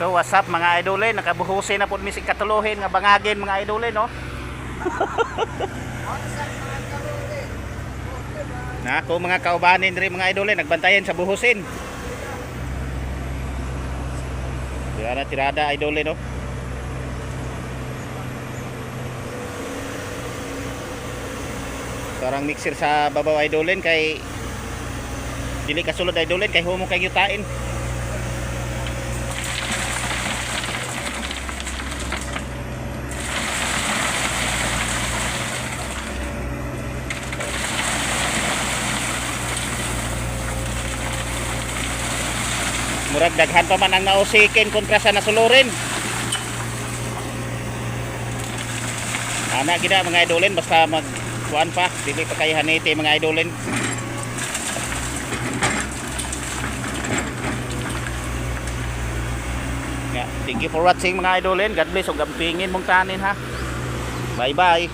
So what's up mga idolin, nakabuhusin na po mi sig katuluhin nga bangagin mga idolin no. Na ako mga kaubanin diri mga idolin nagbantayan sa buhusin. Diyan na tirada idolin no. Sarang mixer sa babaw idolin kay dili kasulod idolin kay humo kay yutain. Murag daghan pa man ang nausikin kontra sa nasulurin. Ana gina mga idolin basta mag kuan pa, dili pa kay haniti mga idolin. Yeah, thank you for watching mga idolin. God bless ug gampingin mong tanin ha. Bye bye.